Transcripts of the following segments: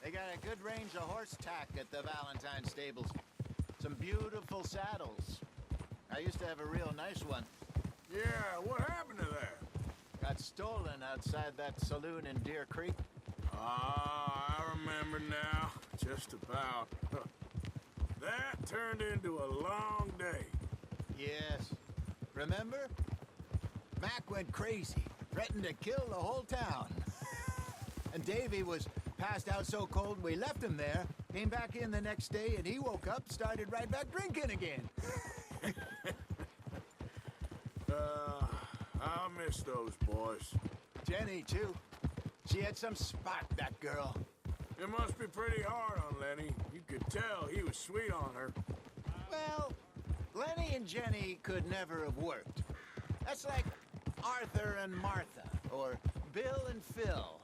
They got a good range of horse tack at the Valentine stables. Some beautiful saddles. I used to have a real nice one. Yeah, what happened to that? Got stolen outside that saloon in Deer Creek. Ah, I remember now. Just about. That turned into a long day. Yes. Remember? Mac went crazy, threatened to kill the whole town. And Davy was passed out so cold we left him there, came back in the next day, and he woke up, started right back drinking again. I'll miss those boys. Jenny, too. She had some spot, that girl. It must be pretty hard on Lenny. You could tell he was sweet on her. Well, Lenny and Jenny could never have worked. That's like Arthur and Martha, or Bill and Phil.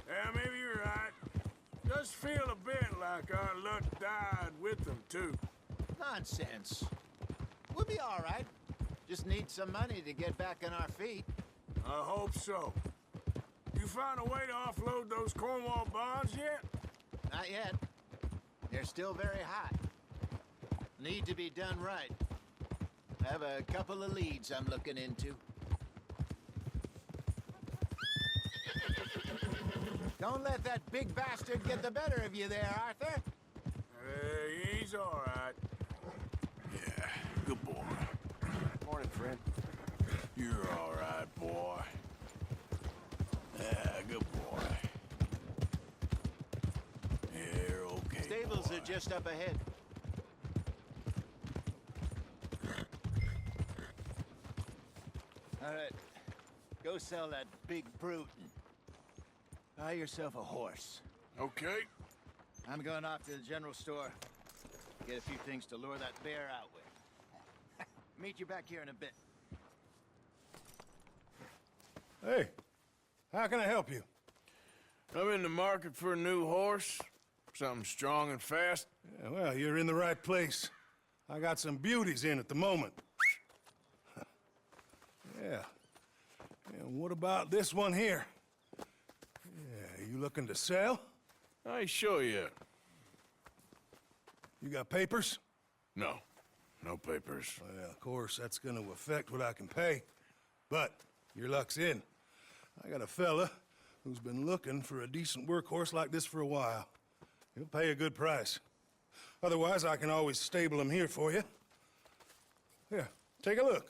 Yeah, maybe you're right. Does feel a bit like our luck died with them, too. Nonsense. We'll be all right. Just need some money to get back on our feet. I hope so. You found a way to offload those Cornwall bonds yet? Not yet. They're still very hot. Need to be done right. I have a couple of leads I'm looking into. Don't let that big bastard get the better of you there, Arthur. He's all right. Yeah, good boy. Morning, friend. You're all right, boy. Yeah, good boy. You're okay, Stables boy. are just up ahead. All right, go sell that big brute and buy yourself a horse. Okay. I'm going off to the general store. Get a few things to lure that bear out with. Meet you back here in a bit. Hey, how can I help you? I'm in the market for a new horse. Something strong and fast. Yeah, well, you're in the right place. I got some beauties in at the moment. Yeah. And what about this one here? Yeah, you looking to sell? I show you. You got papers? No. No papers. Well, of course, that's gonna affect what I can pay. But your luck's in. I got a fella who's been looking for a decent workhorse like this for a while. He'll pay a good price. Otherwise, I can always stable him here for you. Here, take a look.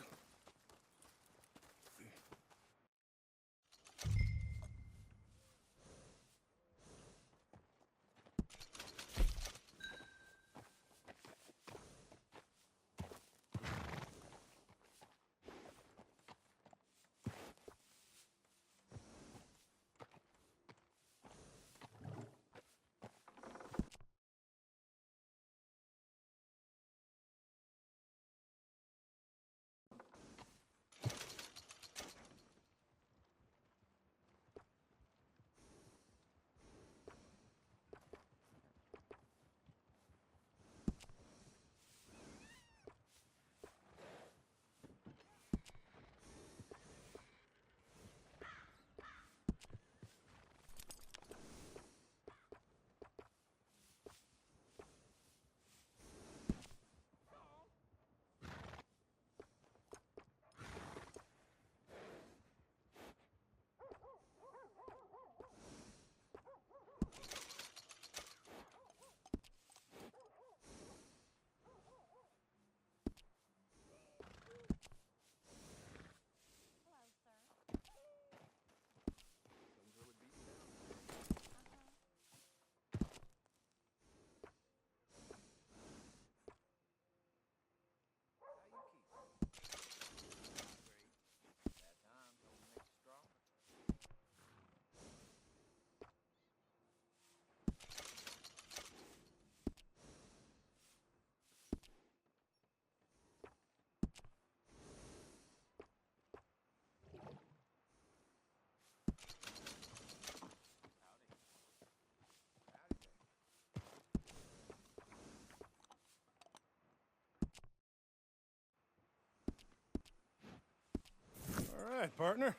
All right, partner.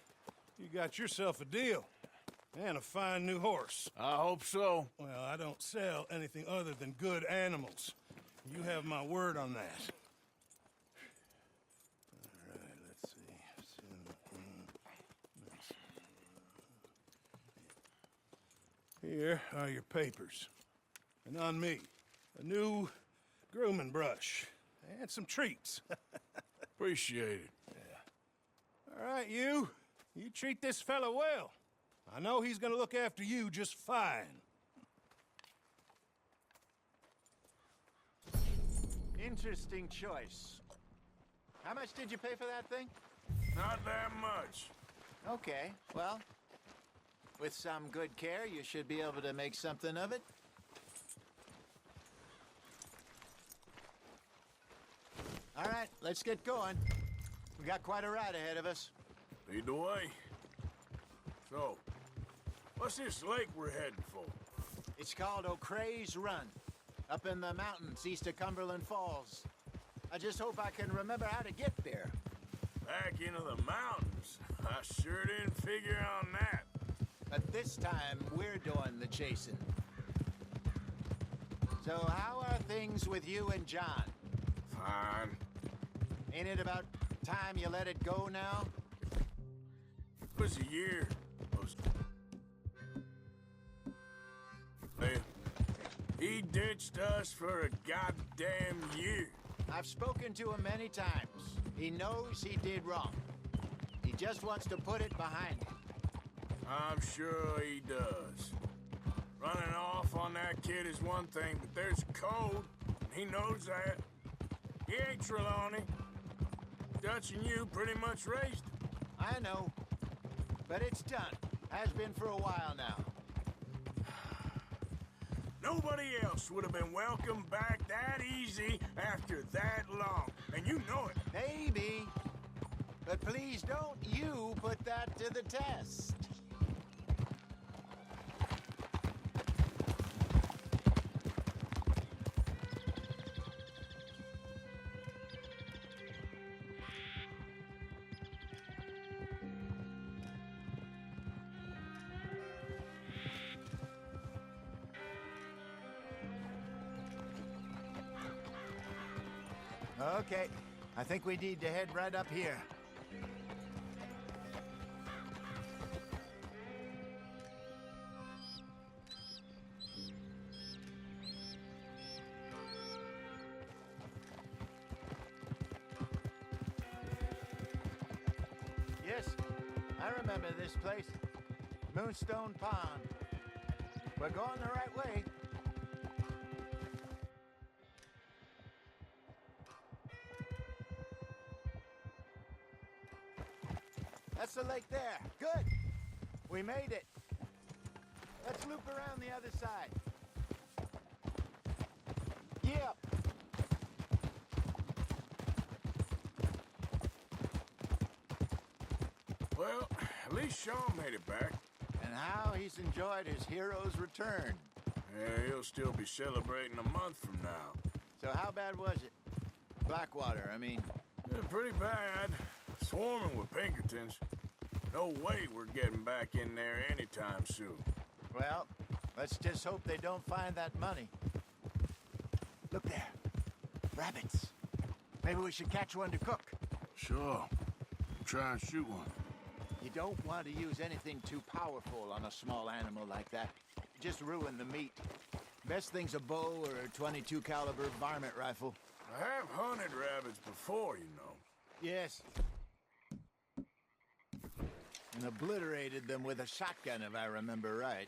You got yourself a deal. And a fine new horse. I hope so. Well, I don't sell anything other than good animals. You have my word on that. All right, let's see. Here are your papers. And on me, a new grooming brush and some treats. Appreciate it. All right, you treat this fella well. I know he's gonna look after you just fine. Interesting choice. How much did you pay for that thing? Not that much. Okay, well, with some good care, you should be able to make something of it. All right, let's get going. We got quite a ride ahead of us. Lead the way. So, what's this lake we're heading for? It's called O'Creagh's Run, up in the mountains east of Cumberland Falls. I just hope I can remember how to get there. Back into the mountains? I sure didn't figure on that. But this time, we're doing the chasing. So how are things with you and John? Fine. Ain't it about time you let it go now? It was a year. He ditched us for a goddamn year. I've spoken to him many times. He knows he did wrong. He just wants to put it behind him. I'm sure he does. Running off on that kid is one thing, but there's a code. He knows that. He ain't Trelawney. Dutch and you pretty much raised him. I know. But it's done. Has been for a while now. Nobody else would have been welcomed back that easy after that long. And you know it. Maybe. But please don't you put that to the test. Okay, I think we need to head right up here. Yes, I remember this place. Moonstone Pond. We're going the right way. That's the lake there. Good. We made it. Let's loop around the other side. Yep. Well, at least Sean made it back. And how he's enjoyed his hero's return. Yeah, he'll still be celebrating a month from now. So how bad was it? Blackwater, I mean. Yeah, pretty bad. Swarming with Pinkertons. No way we're getting back in there anytime soon. Well, let's just hope they don't find that money. Look there. Rabbits. Maybe we should catch one to cook. Sure. Try and shoot one. You don't want to use anything too powerful on a small animal like that. Just ruin the meat. Best thing's a bow or a .22 caliber varmint rifle. I have hunted rabbits before, you know. Yes. And obliterated them with a shotgun, if I remember right.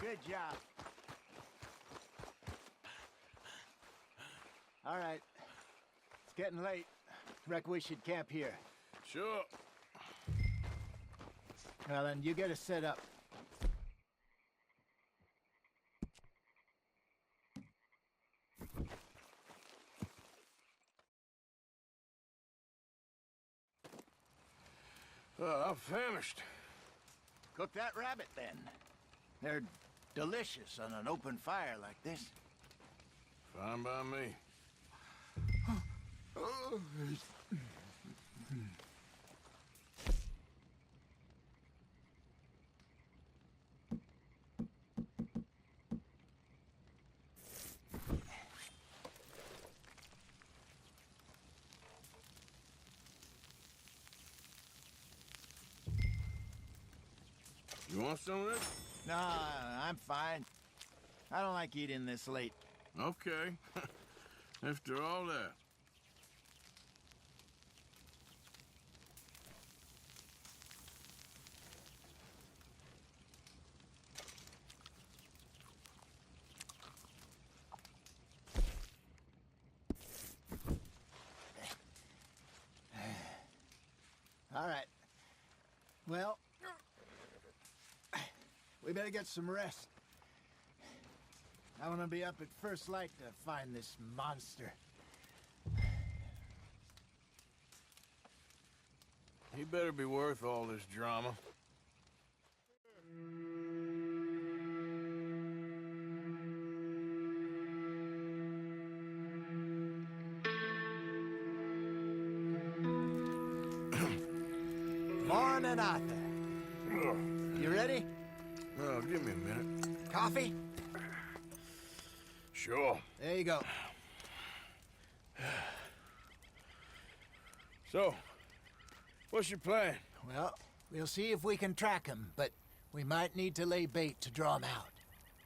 Good job. All right. It's getting late. Reckon we should camp here. Sure. Well, then, you get us set up. I'm famished. Cook that rabbit, then. They're delicious on an open fire like this. Fine by me. You want some of this? No, I'm fine. I don't like eating this late. Okay. After all that. All right. Well, we better get some rest. I want to be up at first light to find this monster. He better be worth all this drama. Morning, Arthur. You ready? Oh, give me a minute. Coffee? Sure. There you go. So, what's your plan? Well, we'll see if we can track him, but we might need to lay bait to draw him out.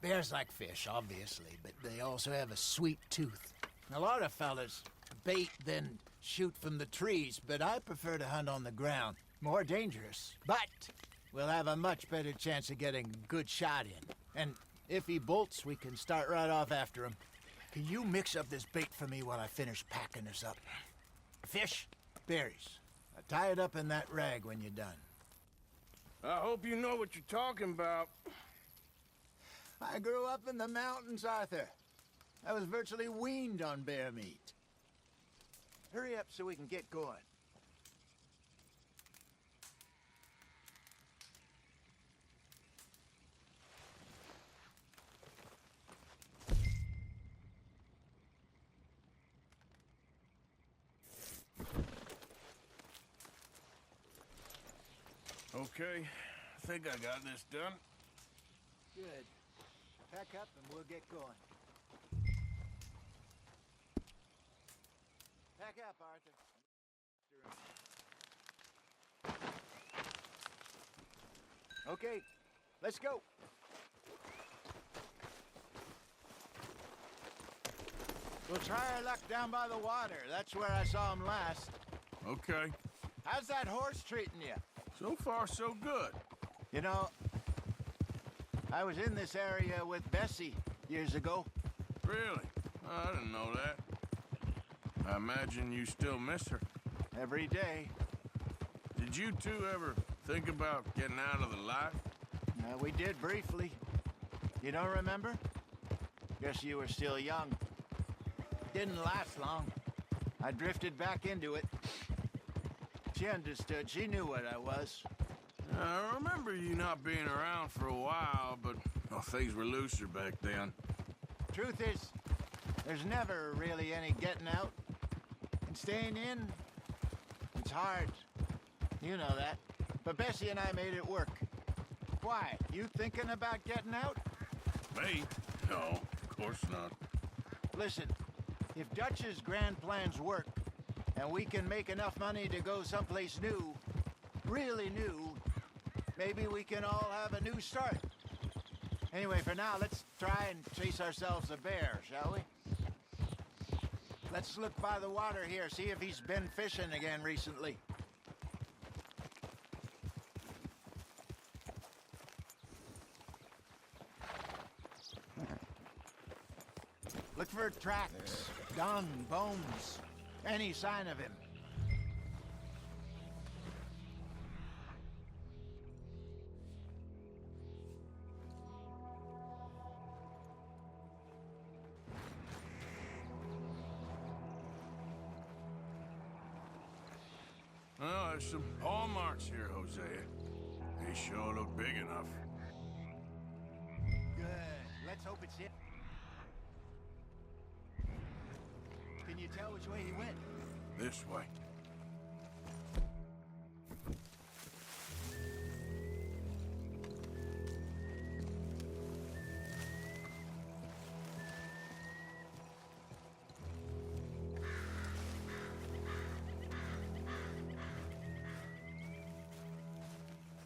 Bears like fish, obviously, but they also have a sweet tooth. A lot of fellas bait, then shoot from the trees, but I prefer to hunt on the ground. More dangerous, but we'll have a much better chance of getting a good shot in. And if he bolts, we can start right off after him. Can you mix up this bait for me while I finish packing this up? Fish, berries. Tie it up in that rag when you're done. I hope you know what you're talking about. I grew up in the mountains, Arthur. I was virtually weaned on bear meat. Hurry up so we can get going. Okay, I think I got this done. Good. Pack up and we'll get going. Pack up, Arthur. Okay, let's go. We'll try our luck down by the water. That's where I saw him last. Okay. How's that horse treating you? So far, so good. You know, I was in this area with Bessie years ago. Really? I didn't know that. I imagine you still miss her. Every day. Did you two ever think about getting out of the life? We did briefly. You don't remember? Guess you were still young. Didn't last long. I drifted back into it. She understood. She knew what I was. I remember you not being around for a while, but things were looser back then. Truth is, there's never really any getting out. And staying in, it's hard. You know that. But Bessie and I made it work. Why? You thinking about getting out? Me? No, of course not. Listen, if Dutch's grand plans work, and we can make enough money to go someplace new, really new, maybe we can all have a new start. Anyway, for now, let's try and chase ourselves a bear, shall we? Let's look by the water here, see if he's been fishing again recently. Look for tracks, dung, bones, any sign of him. Oh, there's some paw marks here, Hosea. They sure look big enough. Good. Let's hope it's it. Can you tell which way he went? This way.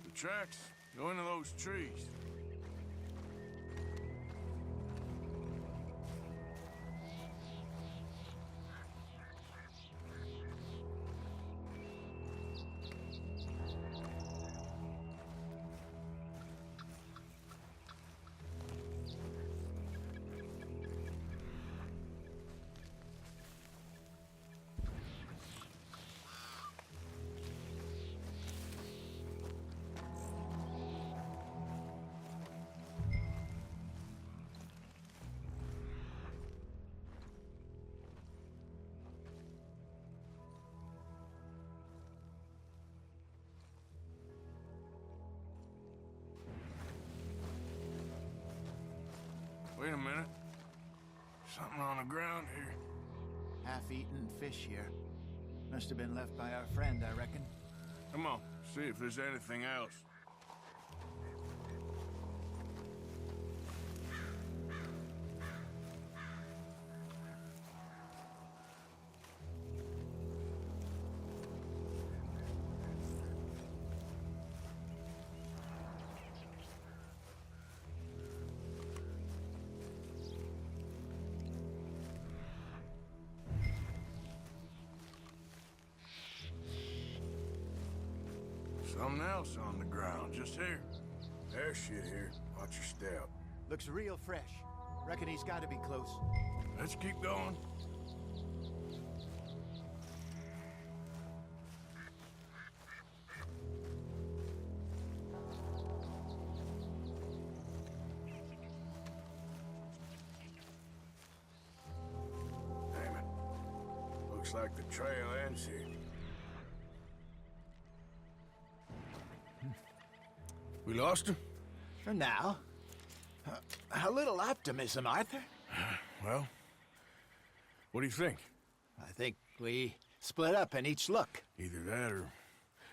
The tracks go into those trees. Wait a minute. Something on the ground here. Half-eaten fish here. Must have been left by our friend, I reckon. Come on, see if there's anything else. Something else on the ground, just here. There's shit here. Watch your step. Looks real fresh. Reckon he's got to be close. Let's keep going. Damn it. Looks like the trail ends here. We lost him? For now. A little optimism, Arthur. Well, what do you think? I think we split up and each look. Either that or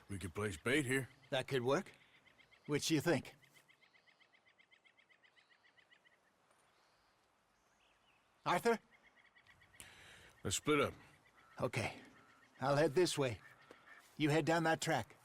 we could place bait here. That could work. Which do you think? Arthur? Let's split up. Okay. I'll head this way. You head down that track.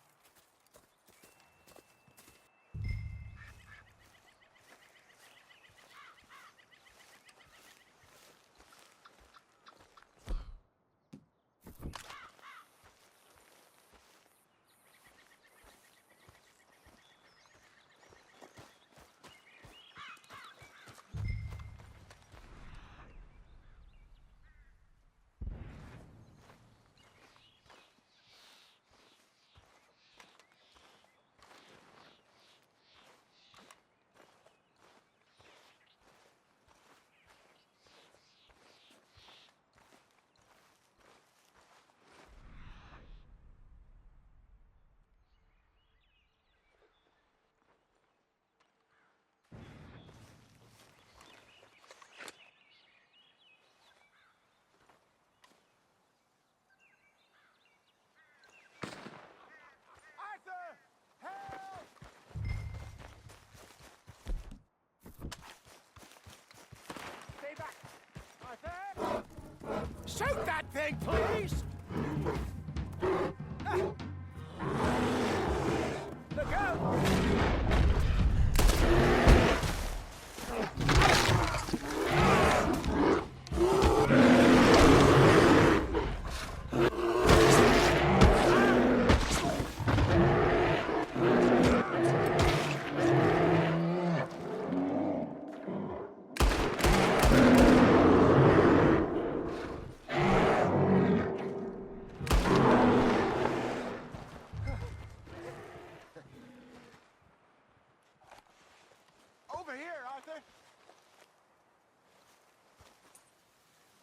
Shoot that thing, please! Look out!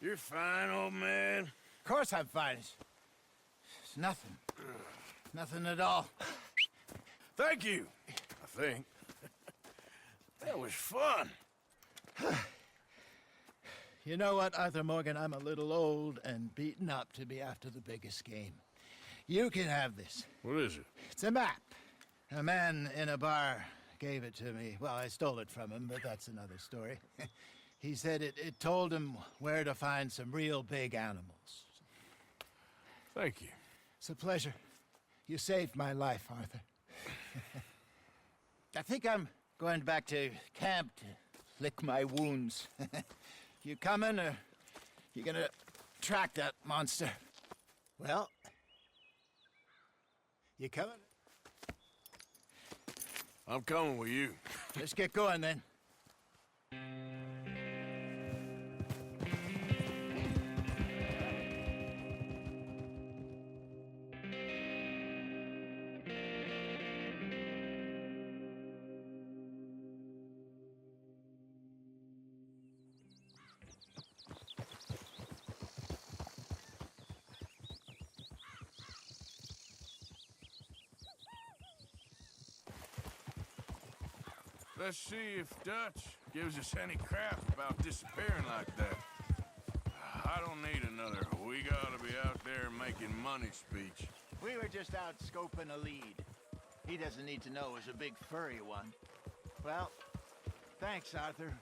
You're fine, old man. Of course I'm fine. It's nothing. Nothing at all. Thank you, I think. That was fun. You know what, Arthur Morgan? I'm a little old and beaten up to be after the biggest game. You can have this. What is it? It's a map. A man in a bar gave it to me. Well, I stole it from him, but that's another story. He said it told him where to find some real big animals. Thank you. It's a pleasure. You saved my life, Arthur. I think I'm going back to camp to lick my wounds. You coming, or you gonna track that monster? Well, you coming? I'm coming with you. Let's get going, then. Let's see if Dutch gives us any crap about disappearing like that. I don't need another "we gotta be out there making money" speech. We were just out scoping a lead. He doesn't need to know it was a big furry one. Well, thanks, Arthur.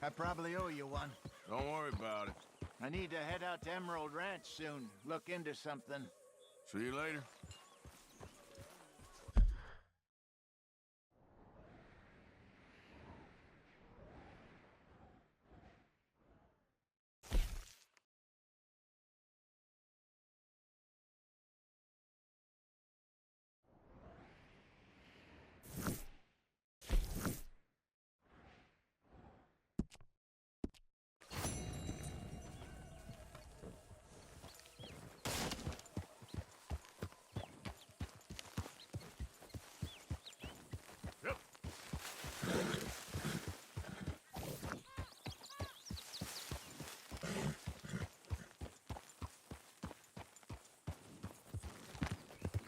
I probably owe you one. Don't worry about it. I need to head out to Emerald Ranch soon. Look into something. See you later.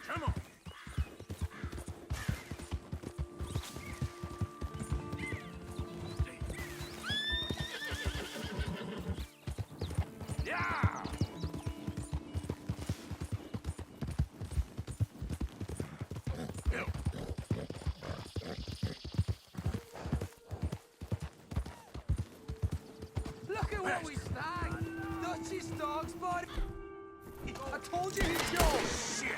Come on. Yeah! Look at what we snagged! Dutch's dog's body! I told you he'd go! Shit!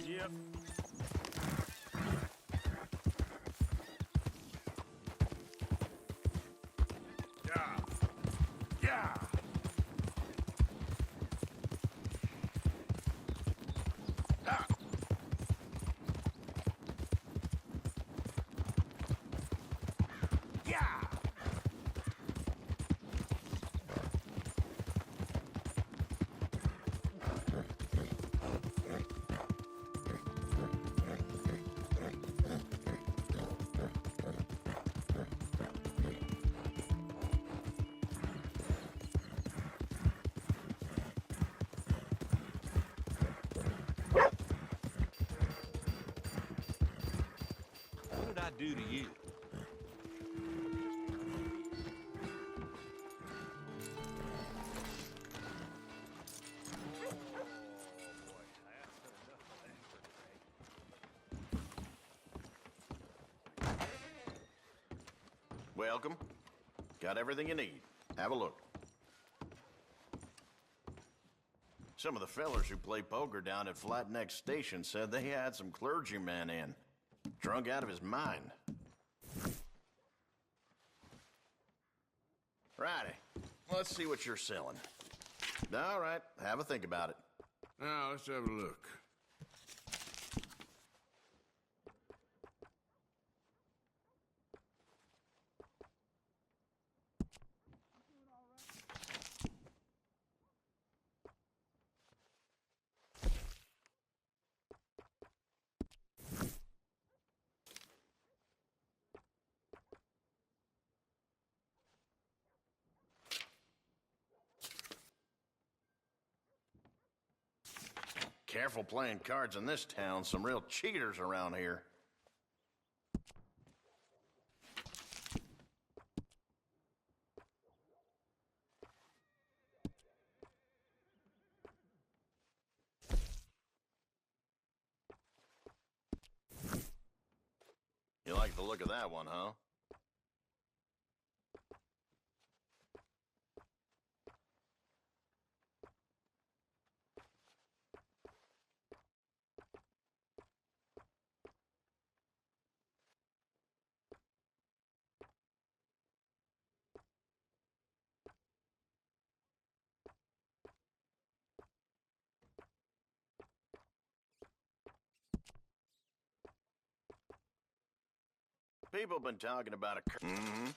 Yep. Yeah. Yeah. Ah. Yeah. What did I do to you? Welcome. Got everything you need. Have a look. Some of the fellers who play poker down at Flat Neck Station said they had some clergyman in. Drunk out of his mind. Righty. Let's see what you're selling. All right, have a think about it. Now, let's have a look. Careful playing cards in this town. Some real cheaters around here. You like the look of that one, huh? People have been talking about a... Mm-hmm.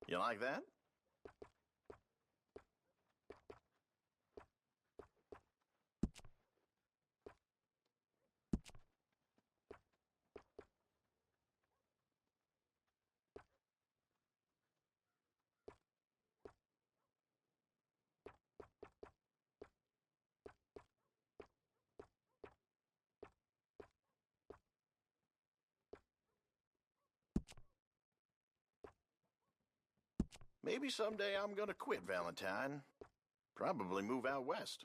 You like that? Maybe someday I'm gonna quit Valentine. Probably move out west.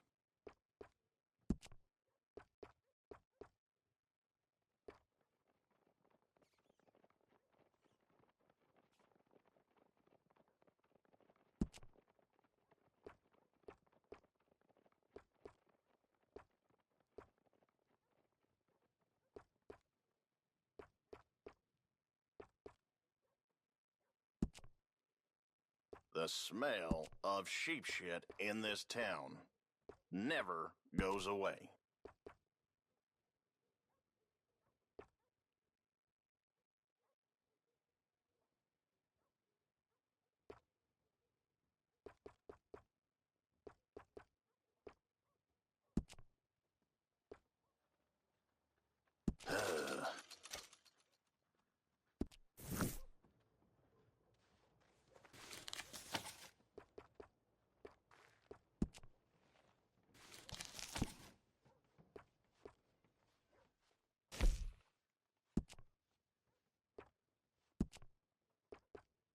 The smell of sheep shit in this town never goes away.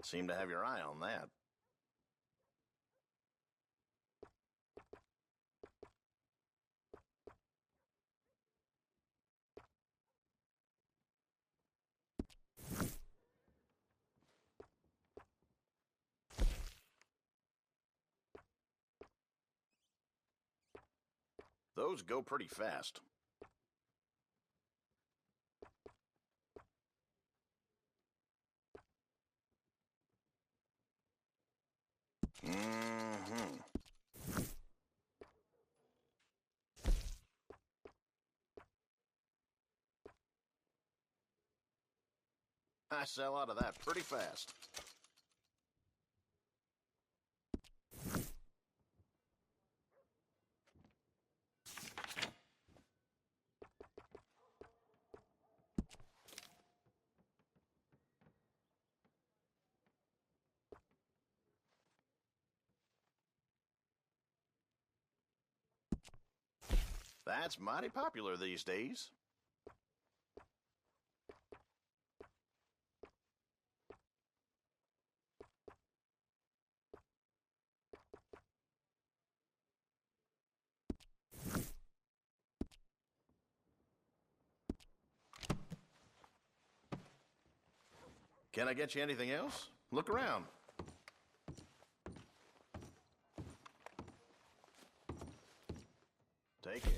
Seem to have your eye on that. Those go pretty fast. Mm-hmm. I sell out of that pretty fast. That's mighty popular these days. Can I get you anything else? Look around. Take care.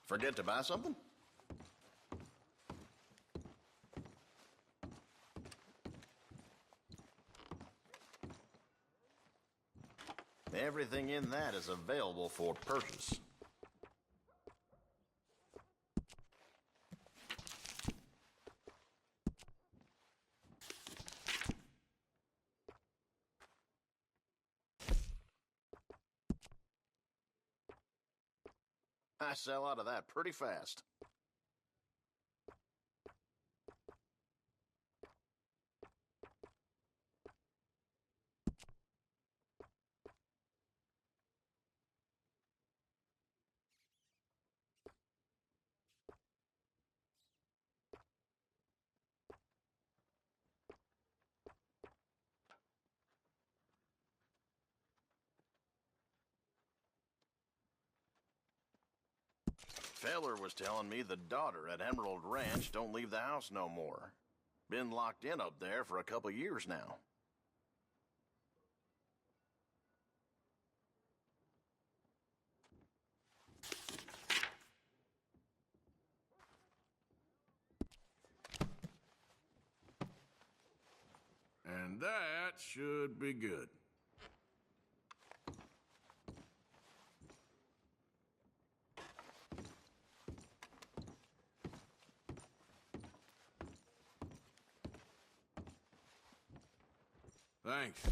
Forget to buy something? Everything in that is available for purchase. I sell out of that pretty fast. Feller was telling me the daughter at Emerald Ranch don't leave the house no more. Been locked in up there for a couple years now. And that should be good. Thanks.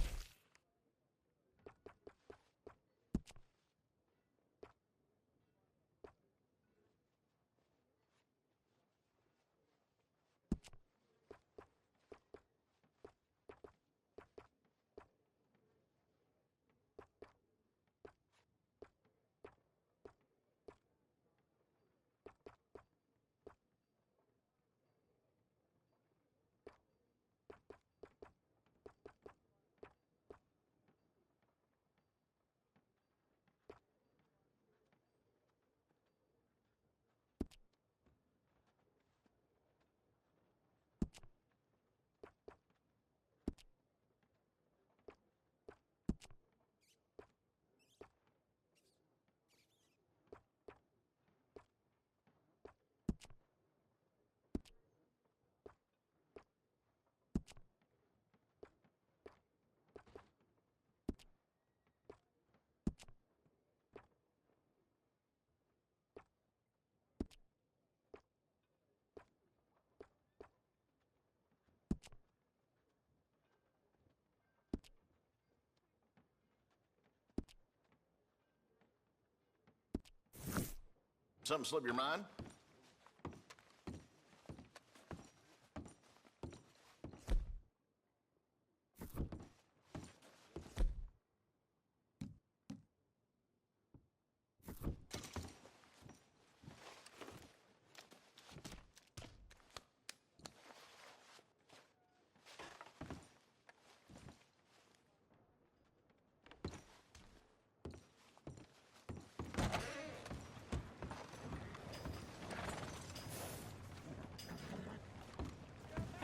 Something slip your mind?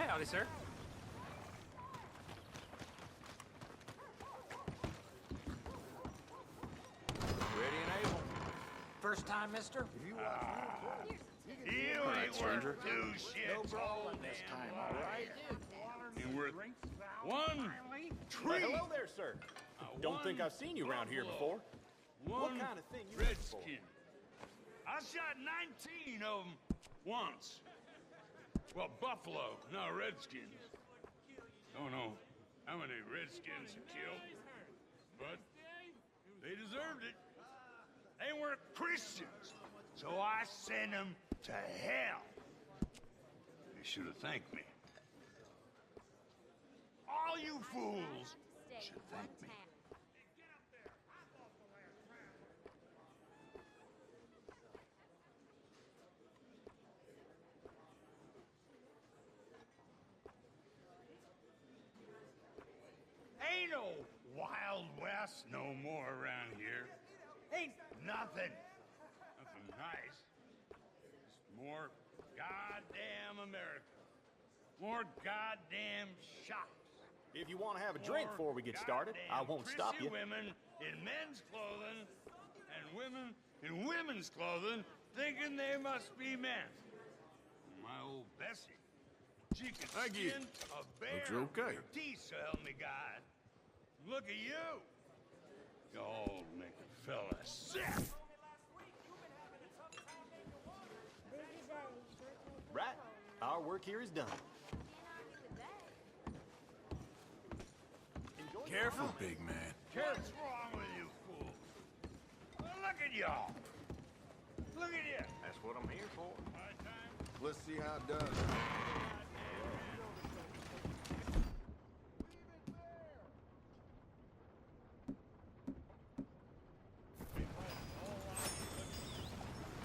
Howdy, sir. Ready and able. First time, mister? You ain't worth two shits. No problem this time, all right? worth one tree. Hello there, sir. Don't think I've seen you around here before. What kind of thing you looking for? Redskin. I shot 19 of them once. Well, buffalo, not redskins. Don't know how many redskins to kill, but they deserved it. They weren't Christians, so I sent them to hell. They should have thanked me. All you fools should thank me. Ain't no Wild West no more around here. Ain't nothing. Nothing nice. Just more goddamn America. More goddamn shops. If you want to have a drink before we get started, I won't stop you. Women in men's clothing and women in women's clothing thinking they must be men. My old Bessie, she could skin a bear with her teeth, so help me God. Look at you. Y'all make a fella sick. Right. Our work here is done. Careful, big man. What's wrong with you, fool? Well, look at y'all. Look at you. That's what I'm here for. My time. Let's see how it does.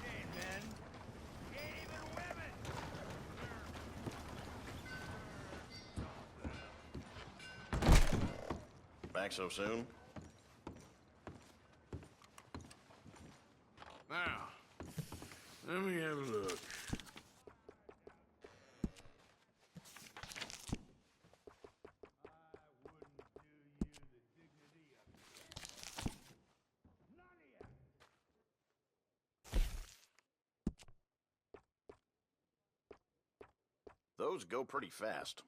Ain't men. Ain't even women. Back so soon? Now, let me have a look. Those go pretty fast.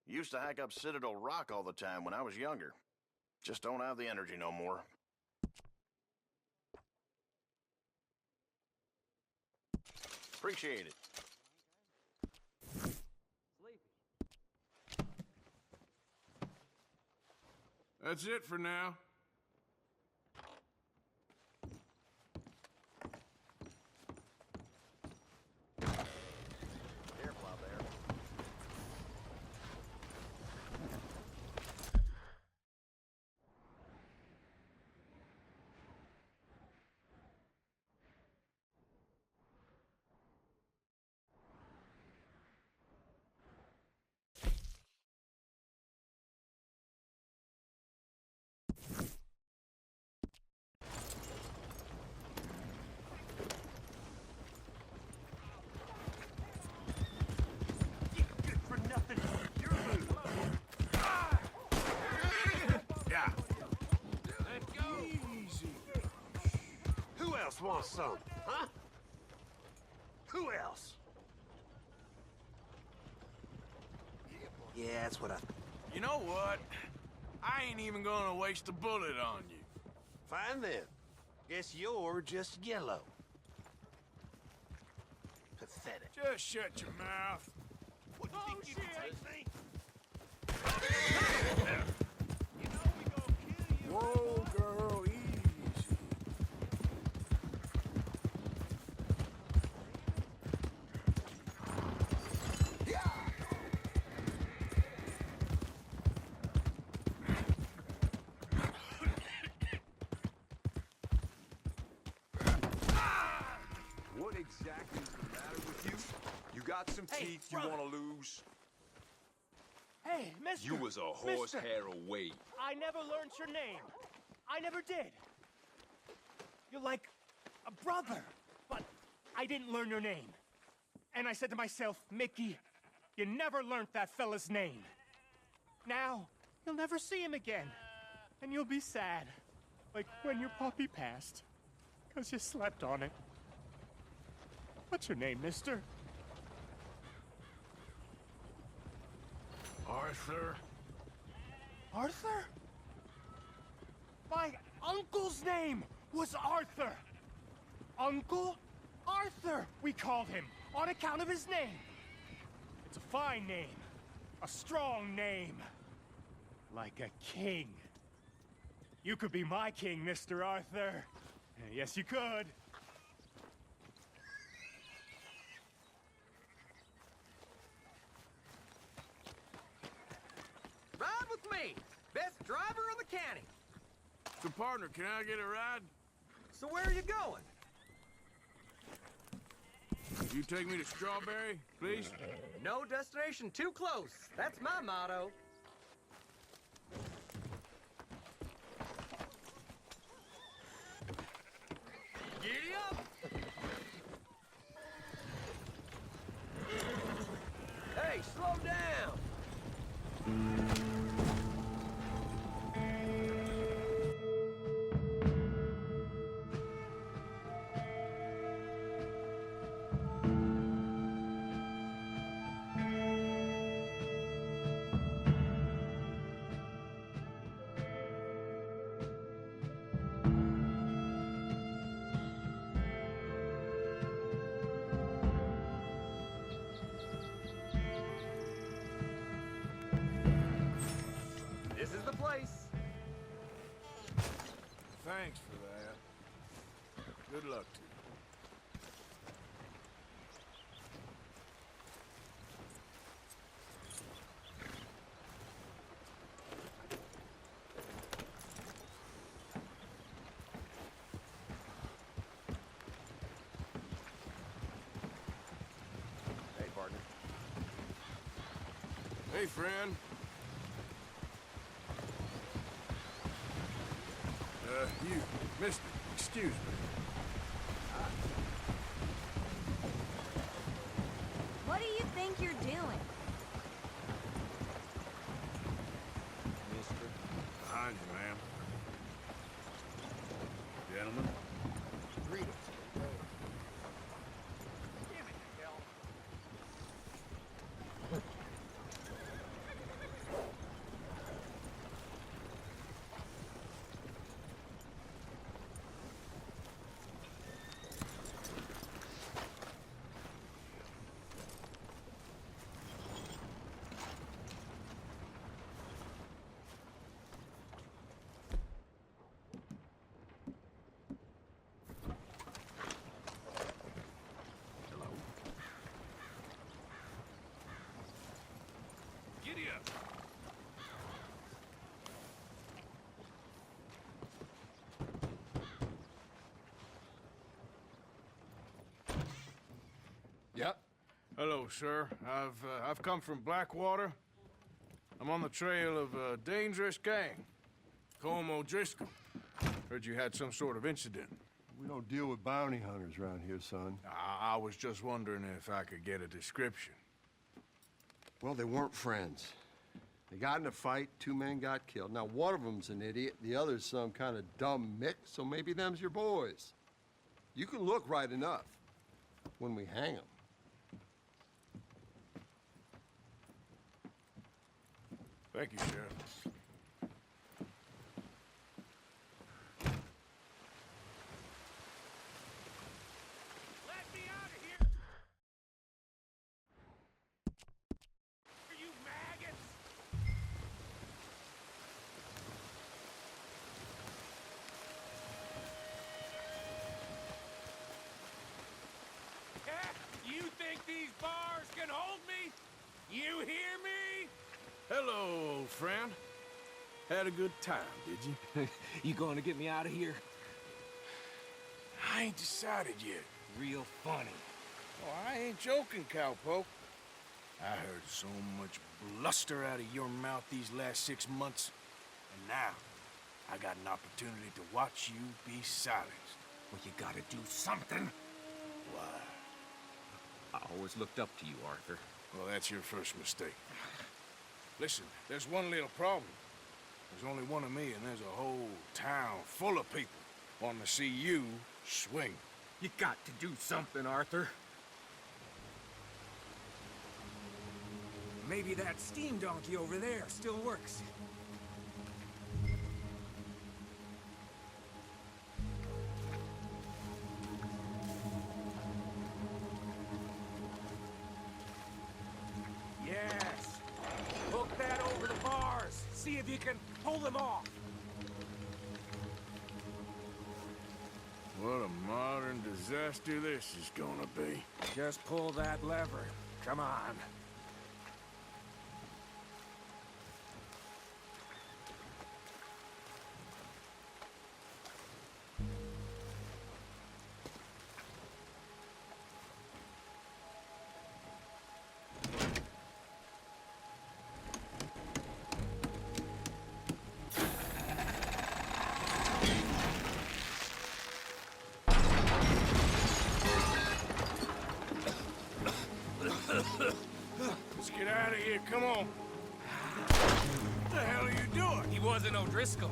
Used to hack up Citadel Rock all the time when I was younger. Just don't have the energy no more. Appreciate it. That's it for now. Careful out there. Yeah. Who else wants some, huh? Who else? Yeah, that's what I... You know what? I ain't even gonna waste a bullet on you. Fine then. Guess you're just yellow. Pathetic. Just shut your mouth. What do you think you can take me? Whoa, girl, easy. What exactly is the matter with you? You got some teeth you want to lose? Hey, mister! You was a horsehair away. I never learned your name. I never did. You're like a brother, but I didn't learn your name. And I said to myself, Mickey, you never learned that fella's name. Now, you'll never see him again. And you'll be sad. Like when your puppy passed. 'Cause you slept on it. What's your name, mister? Arthur? Arthur? My uncle's name was Arthur. Uncle Arthur, we called him, on account of his name. It's a fine name, a strong name, like a king. You could be my king, Mr. Arthur. Yes, you could. Ride with me. Best driver in the county. So, partner, can I get a ride? So where are you going? You take me to Strawberry, please? No destination too close. That's my motto. Giddy up! Hey, slow down! This is the place. Thanks for that. Good luck to you. Hey, partner. Hey, friend. You, mister, excuse me. What do you think you're doing? Mister. Behind you, ma'am. Gentlemen. Greetings. Giddy up. Yep. Hello, sir. I've come from Blackwater. I'm on the trail of a dangerous gang. Colm O'Driscoll. Heard you had some sort of incident. We don't deal with bounty hunters around here, son. I was just wondering if I could get a description. Well, they weren't friends. They got in a fight, 2 men got killed. Now, one of them's an idiot, the other's some kind of dumb mick, so maybe them's your boys. You can look right enough when we hang them. Thank you, Sheriff. Let me out of here! Are you maggots? You think these bars can hold me? You hear me? Hello, old friend. Had a good time, did you? You going to get me out of here? I ain't decided yet. Real funny. Oh, I ain't joking, cowpoke. I heard so much luster out of your mouth these last 6 months. And now, I got an opportunity to watch you be silenced. Well, you gotta do something. Why? I always looked up to you, Arthur. Well, that's your first mistake. Listen, there's one little problem. There's only one of me, and there's a whole town full of people wanting to see you swing. You got to do something, Arthur. Maybe that steam donkey over there still works. Yes! Hook that over the bars. See if you can pull them off. What a modern disaster this is gonna be. Just pull that lever. Come on. Let's get out of here, come on. What the hell are you doing? He wasn't O'Driscoll.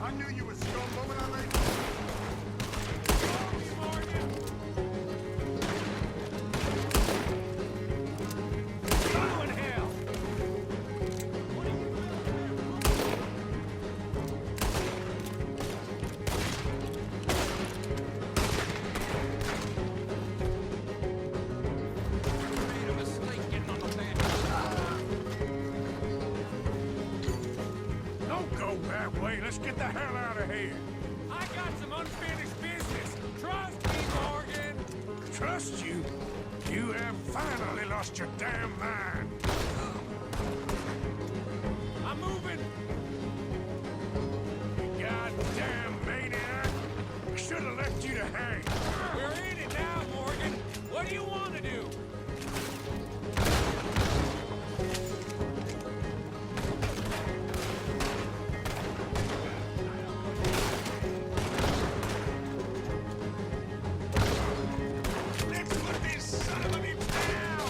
I knew you were scum the moment I laid Don't go that way. Let's get the hell out of here. I got some unfinished business. Trust me, Morgan. Trust you? You have finally lost your damn mind. I'm moving. You goddamn maniac. I should have left you to hang. We're in it now, Morgan. What do you want to do? Let's put this son of a bitch down!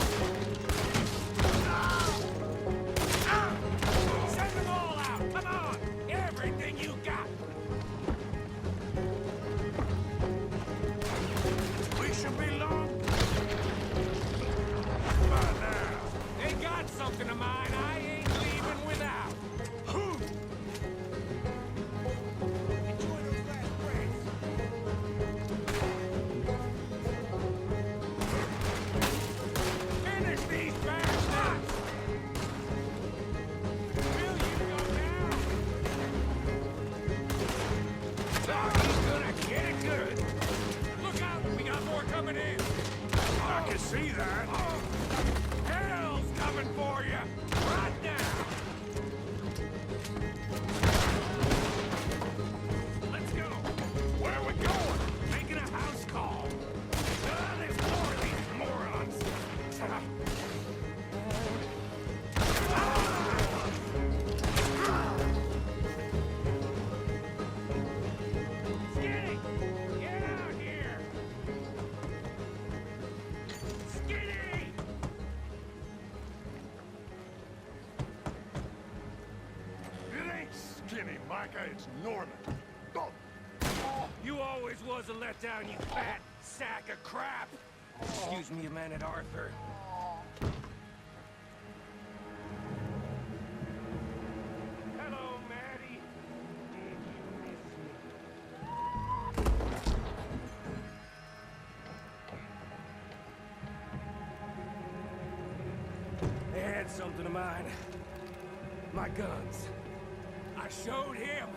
Send them all out. Come on. Everything you got. We should be long by now. They got something of mine I ain't leaving without. Enjoy those last breaths. Finish these bastards! Will you go now? Doggy's gonna get it good. Look out, we got more coming in. I can see that. Hell's coming for you! Right now! Let's go! Where are we going? Making a house call! There's more of these morons! Skinny! Get out here! Skinny! It ain't Skinny, Micah. It's Norman. Oh. You always was a letdown, you fat sack of crap! Excuse me a minute, Arthur. Hello, Maddie. Did you miss me? They had something of mine. My guns. I showed him,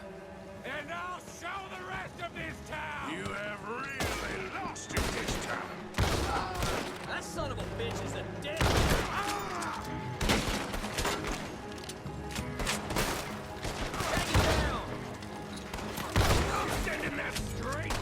and I'll show the rest of this town! You have really lost it this time. That son of a bitch is a dead. Take him down. I'm sending that straight!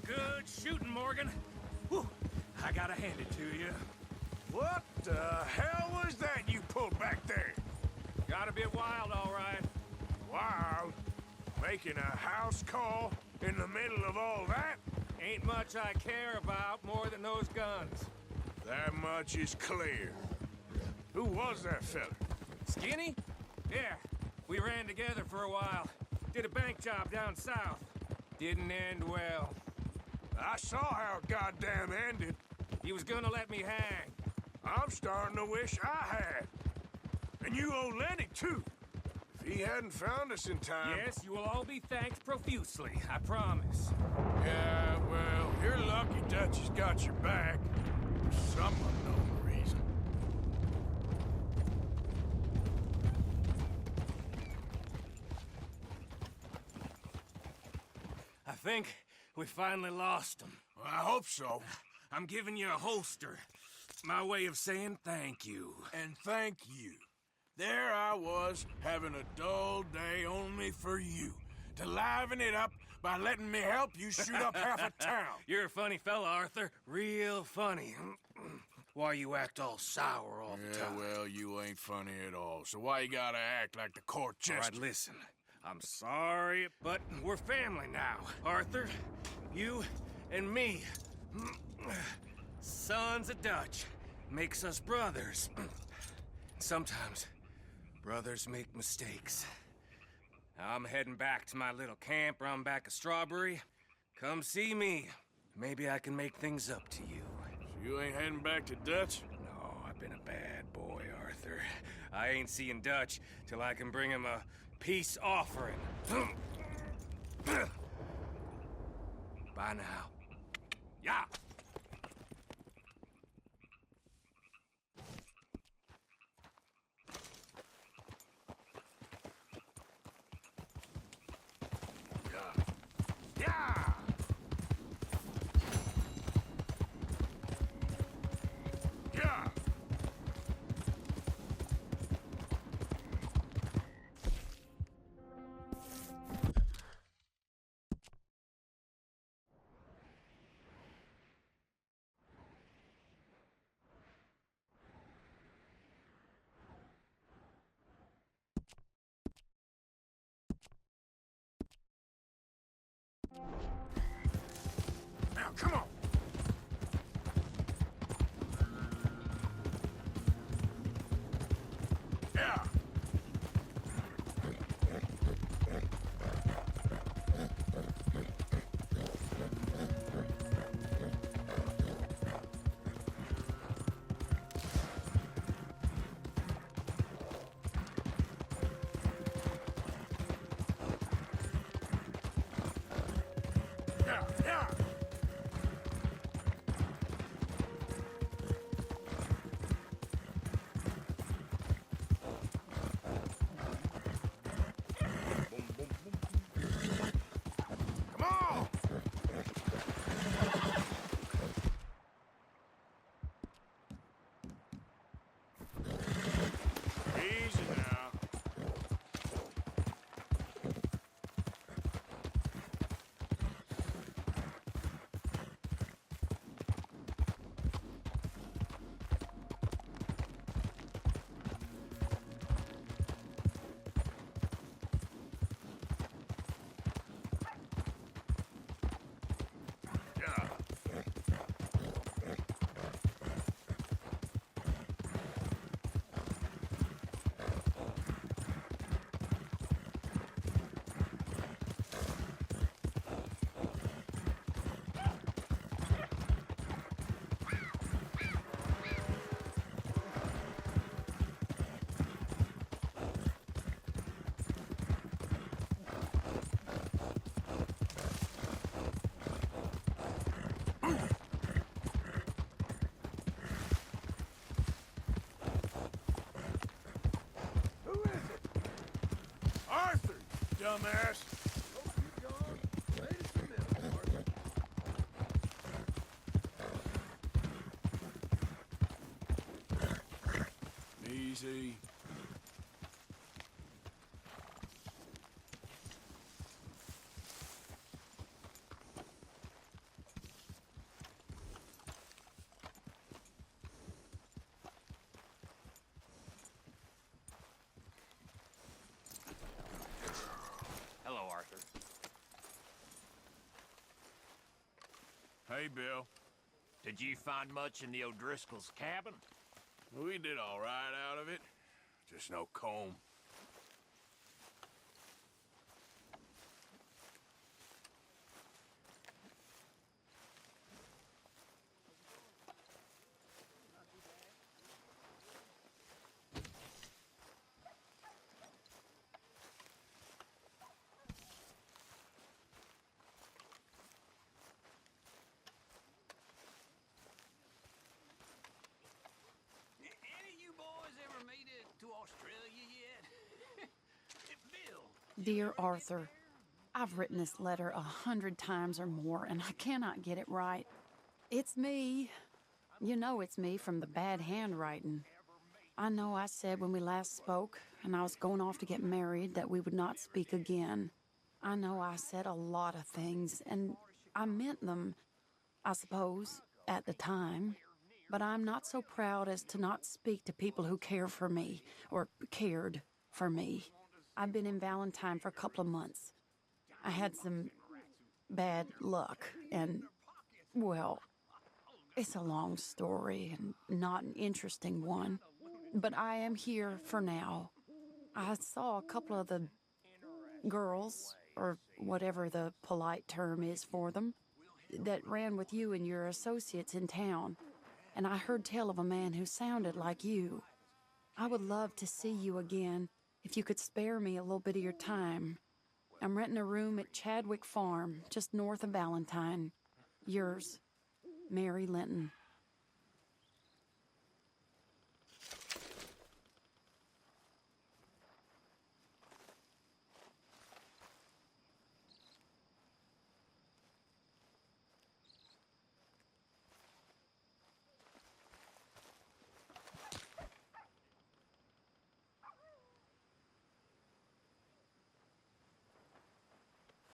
good shooting, Morgan. Whew, I gotta hand it to you. What the hell was that you pulled back there? Got a bit wild, all right. Wild? Making a house call in the middle of all that? Ain't much I care about more than those guns. That much is clear. Who was that fella? Skinny? Yeah, we ran together for a while. Did a bank job down south. Didn't end well. I saw how it goddamn ended. He was gonna let me hang. I'm starting to wish I had. And you owe Lenny, too. If he hadn't found us in time... Yes, you will all be thanked profusely, I promise. Yeah, well, you're lucky Dutch has got your back. For some unknown reason. I think we finally lost him. Well, I hope so. I'm giving you a holster. My way of saying thank you. And thank you. There I was, having a dull day only for you. To liven it up by letting me help you shoot up half a town. You're a funny fella, Arthur. Real funny. Why you act all sour all the time? Well, you ain't funny at all. So why you gotta act like the court jester? All right, listen. I'm sorry, but we're family now, Arthur. You and me. Sons of Dutch. Makes us brothers. Sometimes, brothers make mistakes. I'm heading back to my little camp around back of Strawberry. Come see me. Maybe I can make things up to you. So you ain't heading back to Dutch? No, I've been a bad boy, Arthur. I ain't seeing Dutch till I can bring him a peace offering. Bye now. Yeah. Now, come on! Yeah! Yeah! Come on! Easy now. Yeah. Who is it? Arthur, you dumbass! Easy. Hey, Bill. Did you find much in the O'Driscoll's cabin? We did all right out of it. Just no comb. Any of you boys ever made it to Australia yet? Bill. Dear Arthur, I've written this letter 100 times or more, and I cannot get it right. It's me. You know it's me from the bad handwriting. I know I said when we last spoke, and I was going off to get married, that we would not speak again. I know I said a lot of things, and I meant them, I suppose, at the time. But I'm not so proud as to not speak to people who care for me, or cared for me. I've been in Valentine for a couple of months. I had some bad luck, and, well, it's a long story and not an interesting one. But I am here for now. I saw a couple of the girls, or whatever the polite term is for them, that ran with you and your associates in town. And I heard tell of a man who sounded like you. I would love to see you again if you could spare me a little bit of your time. I'm renting a room at Chadwick Farm, just north of Valentine. Yours, Mary Linton.